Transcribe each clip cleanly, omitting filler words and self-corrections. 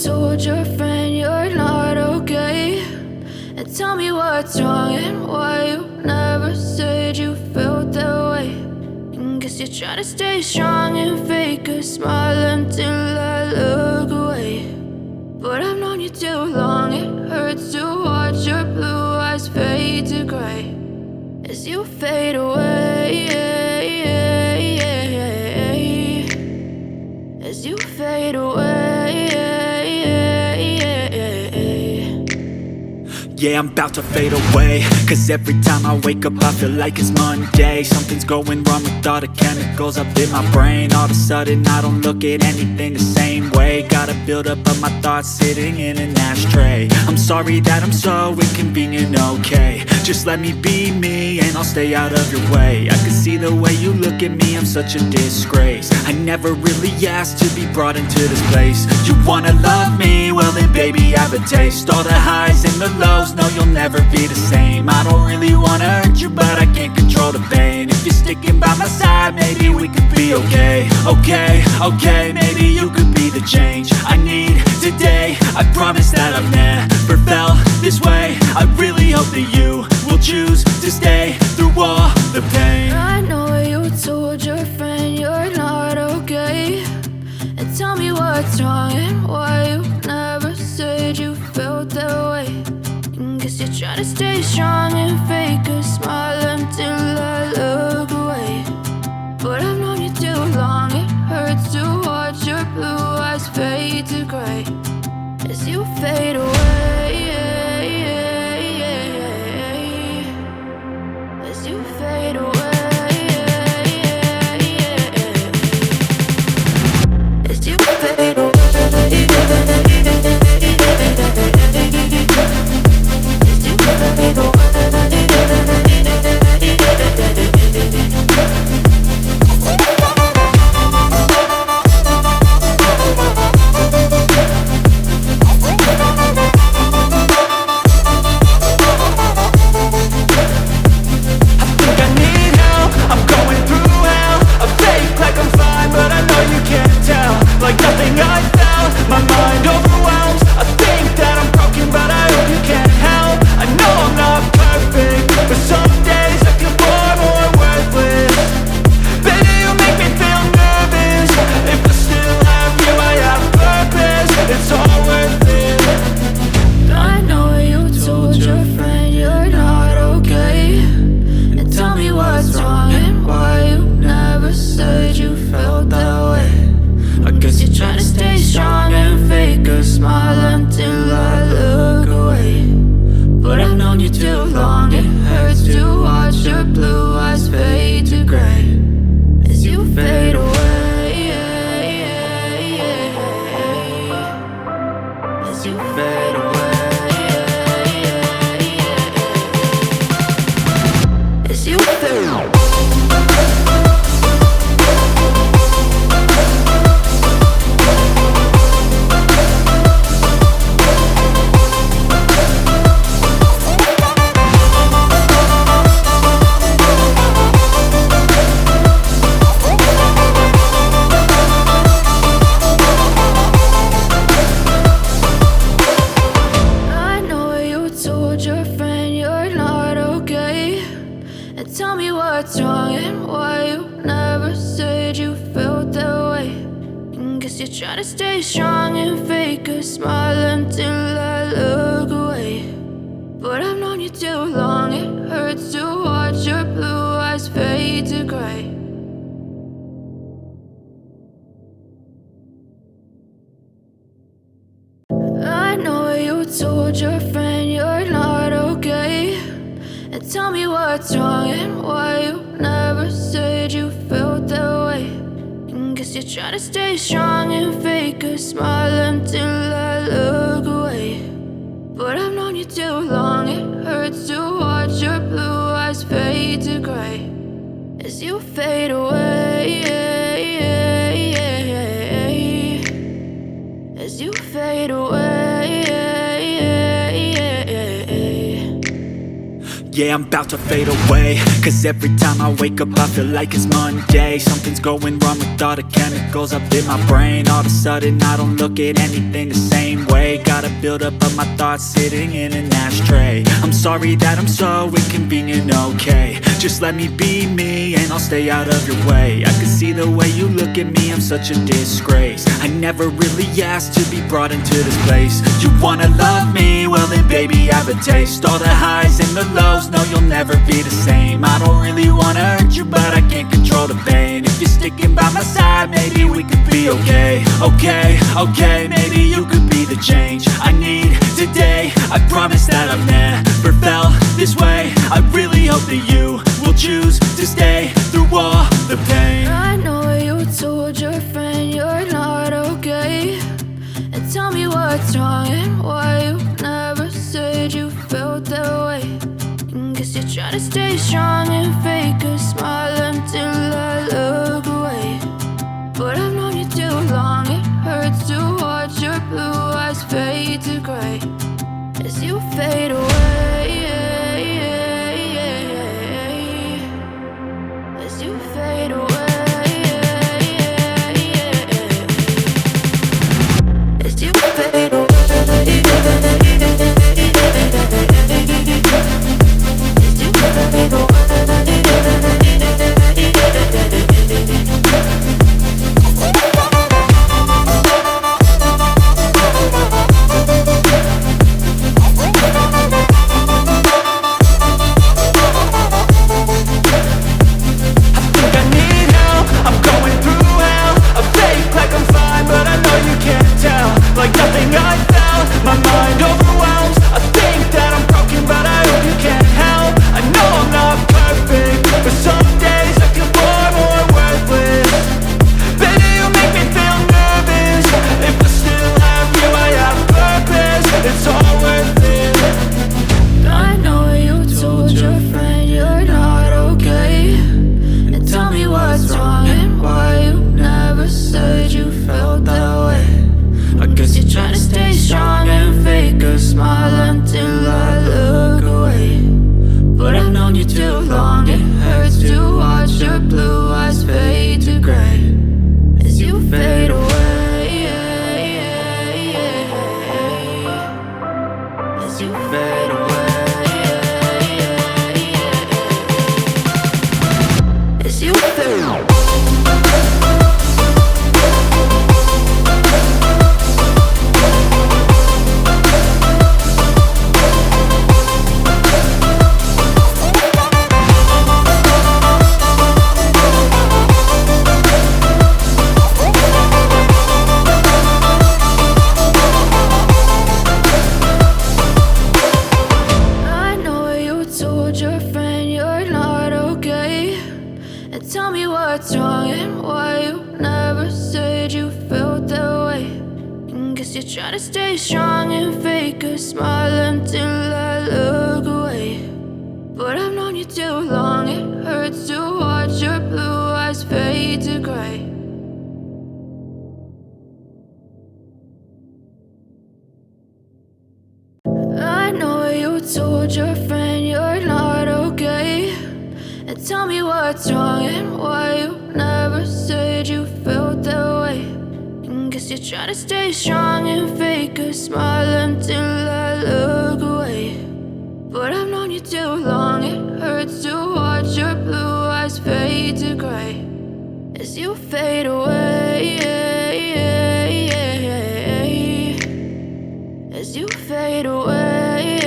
told your friend you're not okay, and tell me what's wrong and why you never said you felt that way. And guess you're trying to stay strong and fake a smile until I look away. But I've known you too long, it hurts to watch your blue eyes fade to gray as you fade away, as you fade away. Yeah, I'm about to fade away, cause every time I wake up I feel like it's Monday. Something's going wrong with all the chemicals up in my brain. All of a sudden I don't look at anything the same way. Gotta build up of my thoughts sitting in an ashtray. I'm sorry that I'm so inconvenient, okay. Just let me be me and I'll stay out of your way. I can see the way you look at me, I'm such a disgrace. I never really asked to be brought into this place. You wanna love me? Well then baby I have a taste. All the highs and the lows, no you'll never be the same. I don't really wanna hurt you but I can't control the pain. If you're sticking by my side maybe we could be okay. Okay, maybe you could be the change I need today. I promise that I've never felt this way. I really hope that you will choose to stay through all the pain. I know you told your friend you're not okay, and tell me what's wrong and why you never said you felt that way. And guess you're trying to stay strong and fake a smile until I look away. But I've known you too long, it hurts to watch your blue eyes fade to gray as you fade away, as you fade away, as you fade away. Try to stay strong and fake a smile until I look away. But I've known you too long, it hurts to watch your blue eyes fade to gray. I know you told your friend you're not okay, and tell me what's wrong and why you never said you felt that way. Guess you're trying to stay strong and fake a smile until I look away. But I've known you too long, it hurts to watch your blue eyes fade to gray as you fade away, as you fade away. Yeah, I'm about to fade away, cause every time I wake up I feel like it's Monday. Something's going wrong with all the chemicals up in my brain. All of a sudden I don't look at anything the same way. Got a buildup of my thoughts sitting in an ashtray. I'm sorry that I'm so inconvenient, okay. Just let me be me and I'll stay out of your way. I can see the way you look at me, I'm such a disgrace. I never really asked to be brought into this place. You wanna love me? Well then baby I have a taste. All the highs and the lows, no you'll never be the same. I don't really wanna hurt you but I can't control the pain. If you're sticking by my side maybe we could be okay. Okay, maybe you could be the change I need today. I promise that I've never felt this way. I really hope that you will choose to stay through all the pain. I know you told your friend you're not okay, and tell me what's wrong and why you never said you felt that way. Guess you're trying to stay strong and fake a smile until I look away. But I've known you too long, it hurts to watch your blue eyes fade to gray as you fade away. As you fade away. As you fade away. Tell me what's wrong and why you never said you felt that way. Guess you're trying to stay strong and fake a smile until I look away. But I've known you too long, it hurts to watch your blue eyes fade to gray. I know you told your friend you're not okay, and tell me what's wrong and why you never said you felt that way. Guess you're trying to stay strong and fake a smile until I look away. But I've known you too long, it hurts to watch your blue eyes fade to gray as you fade away. As you fade away.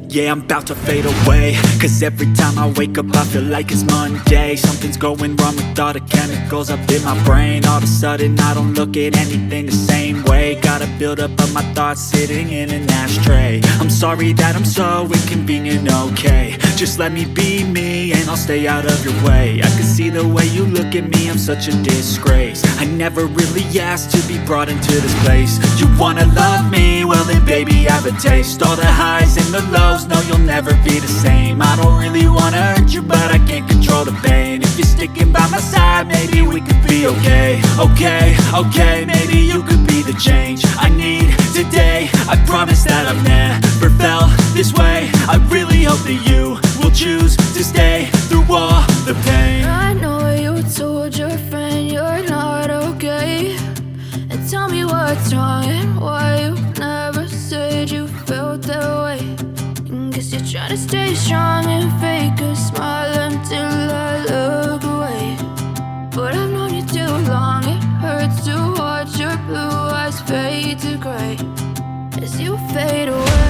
Yeah, I'm about to fade away, cause every time I wake up I feel like it's Monday. Something's going wrong with all the chemicals up in my brain. All of a sudden I don't look at anything the same way. Got a buildup of my thoughts sitting in an ashtray. I'm sorry that I'm so inconvenient, okay. Just let me be me and I'll stay out of your way. I can see the way you look at me, I'm such a disgrace. I never really asked to be brought into this place. You wanna love me? Well then baby I have a taste. All the highs and the lows, just know you'll never be the same. I don't really wanna hurt you, but I can't control the pain. If you're sticking by my side, maybe we could be okay. Okay, maybe you could be the change I need today. I promise that I've never felt this way. I really hope that you will choose to stay through all the pain. I know you told your friend you're not okay, and tell me what's wrong and why you never said you felt that way. And guess you're trying to stay strong and fake a smile until I look away. But I've known you too long, it hurts to watch your blue eyes fade to gray as you fade away.